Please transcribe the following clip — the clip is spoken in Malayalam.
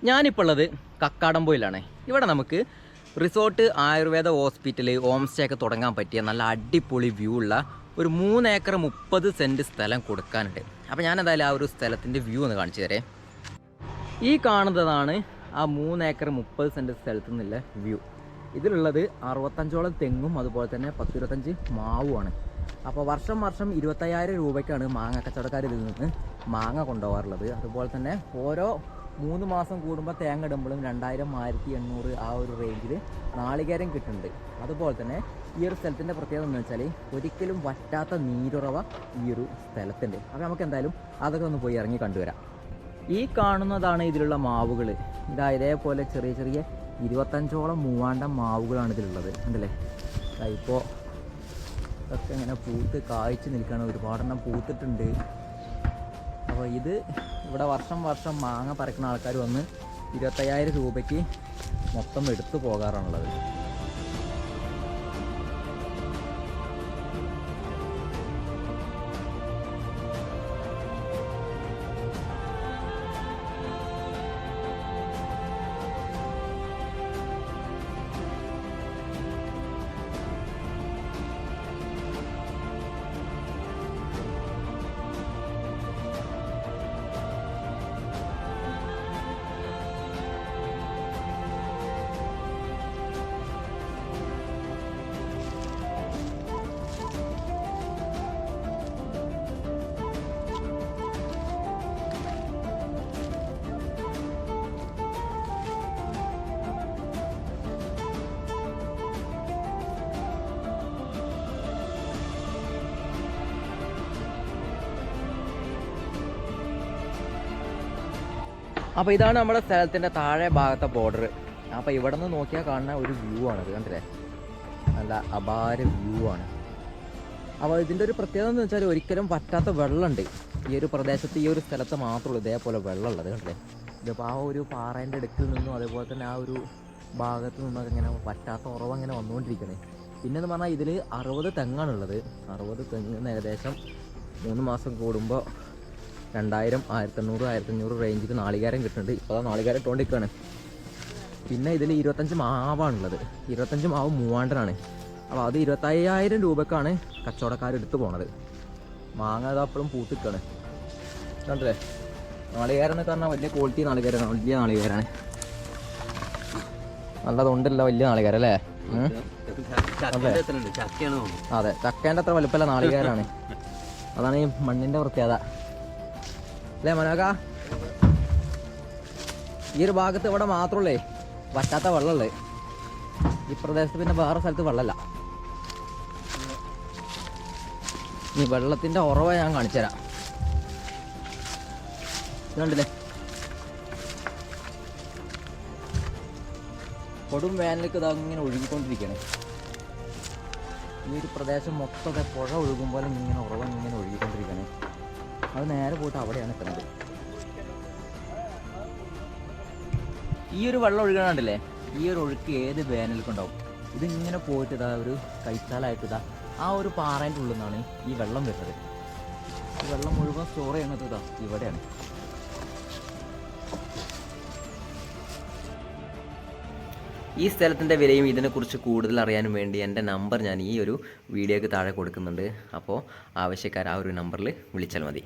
ഞാനിപ്പോൾ ഉള്ളത് കക്കാടംപൊയിലാണ്. ഇവിടെ നമുക്ക് resort, Ayurveda hospital, home stay ഒക്കെ തുടങ്ങാൻ പറ്റിയ നല്ല അടിപൊളി വ്യൂ ഉള്ള ഒരു 3 ഏക്കർ 30 സെൻറ്റ് സ്ഥലം കൊടുക്കാനുണ്ട്. അപ്പോൾ ഞാനെന്തായാലും ആ ഒരു സ്ഥലത്തിൻ്റെ വ്യൂ ഒന്ന് കാണിച്ചു തരേ. ഈ കാണുന്നതാണ് ആ 3 ഏക്കർ 30 സെൻറ്റ് സ്ഥലത്തു നിന്നുള്ള വ്യൂ. ഇതിലുള്ളത് 65ഓളം തെങ്ങും അതുപോലെ തന്നെ 10-25 മാവുമാണ്. അപ്പോൾ വർഷം 25,000 രൂപയ്ക്കാണ് മാങ്ങ കച്ചവടക്കാർ ഇതിൽ നിന്ന് മാങ്ങ കൊണ്ടുപോകാറുള്ളത്. അതുപോലെ തന്നെ ഓരോ 3 മാസം കൂടുമ്പോൾ തേങ്ങ ഇടുമ്പോഴും 2000, 1800 ആ ഒരു റേഞ്ചിൽ നാളികേരം കിട്ടുന്നുണ്ട്. അതുപോലെ തന്നെ ഈ ഒരു സ്ഥലത്തിൻ്റെ പ്രത്യേകത എന്ന് വെച്ചാൽ ഒരിക്കലും വറ്റാത്ത നീരുറവ ഈ ഒരു സ്ഥലത്തുണ്ട്. അപ്പോൾ നമുക്ക് എന്തായാലും അതൊക്കെ ഒന്ന് പോയി ഇറങ്ങി കണ്ടുവരാം. ഈ കാണുന്നതാണ് ഇതിലുള്ള മാവുകൾ. ഇതാ ഇതേപോലെ ചെറിയ ചെറിയ 25ഓളം മൂവാണ്ടം മാവുകളാണ് ഇതിലുള്ളത്. ഉണ്ടല്ലേ, ഇപ്പോൾ ഇതൊക്കെ ഇങ്ങനെ പൂത്ത് കായ്ച്ച് നിൽക്കുകയാണ്. ഒരുപാടെണ്ണം പൂത്തിട്ടുണ്ട്. അപ്പോൾ ഇത് ഇവിടെ വർഷം മാങ്ങ പറിക്കുന്ന ആൾക്കാർ വന്ന് 25,000 രൂപയ്ക്ക് മൊത്തം എടുത്തു പോകാറാണുള്ളത്. അപ്പോൾ ഇതാണ് നമ്മുടെ സ്ഥലത്തിൻ്റെ താഴെ ഭാഗത്തെ ബോർഡർ. അപ്പോൾ ഇവിടെ നിന്ന് നോക്കിയാൽ കാണുന്ന ഒരു വ്യൂ ആണത്. കണ്ടില്ലേ, നല്ല അപാര വ്യൂ ആണ്. അപ്പോൾ ഇതിൻ്റെ ഒരു പ്രത്യേകത എന്ന് വെച്ചാൽ ഒരിക്കലും പറ്റാത്ത വെള്ളമുണ്ട് ഈ ഒരു പ്രദേശത്ത്. ഈ ഒരു സ്ഥലത്ത് മാത്രമുള്ളൂ ഇതേപോലെ വെള്ളമുള്ളത്. കണ്ടില്ലേ, ഇതിപ്പോൾ ആ ഒരു പാറേൻ്റെ അടുക്കിൽ നിന്നും അതേപോലെ തന്നെ ആ ഒരു ഭാഗത്ത് നിന്നൊക്കെ ഇങ്ങനെ പറ്റാത്ത ഉറവ് അങ്ങനെ വന്നുകൊണ്ടിരിക്കണേ. പിന്നെന്ന് പറഞ്ഞാൽ ഇതിൽ 60 തെങ്ങാണുള്ളത്. 60 തെങ്ങിന് ഏകദേശം 3 മാസം കൂടുമ്പോൾ 2000, 1800, 1500 റേഞ്ചിൽ നാളികേരം കിട്ടുന്നുണ്ട്. ഇപ്പോൾ നാളികേരം ഇട്ടുകൊണ്ടിരിക്കുകയാണ്. പിന്നെ ഇതിൽ 25 മാവാണുള്ളത്. 25 മാവ് മൂവാണ്ടനാണ്. അപ്പോൾ അത് 25,000 രൂപക്കാണ് കച്ചവടക്കാരെടുത്ത് പോണത്. മാങ്ങ അത് അപ്പോഴും പൂത്തിക്കാണ്. കണ്ടില്ലേ, നാളികേരം എന്നൊക്കെ പറഞ്ഞാൽ വലിയ ക്വാളിറ്റി നാളികേരമാണ്. വലിയ നാളികേരമാണ്, നല്ല തൊണ്ടല്ല വലിയ നാളികേരം അല്ലേ. അതെ, ചക്കേൻ്റെ അത്ര വലുപ്പമല്ല, നാളികേരമാണ്. അതാണ് ഈ മണ്ണിൻ്റെ പ്രത്യേകത അല്ലേ മനോക. ഈ ഒരു ഭാഗത്ത് ഇവിടെ മാത്രമുള്ളേ വറ്റാത്ത വെള്ളമുള്ളത്. ഈ പ്രദേശത്ത് പിന്നെ വേറെ സ്ഥലത്ത് വെള്ളമല്ല. ഈ വെള്ളത്തിൻ്റെ ഉറവ ഞാൻ കാണിച്ചു തരാം. കണ്ടില്ലേ, കൊടും വേനലേക്ക് ഇതങ്ങനെ ഒഴുകിക്കൊണ്ടിരിക്കുകയാണ്. ഈ ഒരു പ്രദേശം മൊത്തം പുഴ ഒഴുകും പോലെ ഇങ്ങനെ ഉറവ ഇങ്ങനെ ഒഴുകിക്കൊണ്ടിരിക്കുകയാണ്. അത് നേരെ പോയിട്ട് അവിടെയാണ് എത്തുന്നത്. ഈ ഒരു വെള്ളം ഒഴുകണുണ്ടല്ലേ, ഈ ഒരു ഒഴുക്ക് ഏത് വേനൽക്കുണ്ടാവും. ഇതിങ്ങനെ പോയിട്ട് ഇതാ ഒരു കൈത്താലായിട്ട് ഇതാ ആ ഒരു പാറേൻ്റെ ഉള്ളിൽ നിന്നാണ് ഈ വെള്ളം വരുന്നത്. ഈ വെള്ളം മുഴുവൻ സ്റ്റോർ ചെയ്യണത് ഇതാ ഇവിടെയാണ്. ഈ സ്ഥലത്തിൻ്റെ വിലയും ഇതിനെക്കുറിച്ച് കൂടുതൽ അറിയാനും വേണ്ടി എൻ്റെ നമ്പർ ഞാൻ ഈ ഒരു വീഡിയോയ്ക്ക് താഴെ കൊടുക്കുന്നുണ്ട്. അപ്പോൾ ആവശ്യക്കാർ ആ ഒരു നമ്പറിൽ വിളിച്ചാൽ മതി.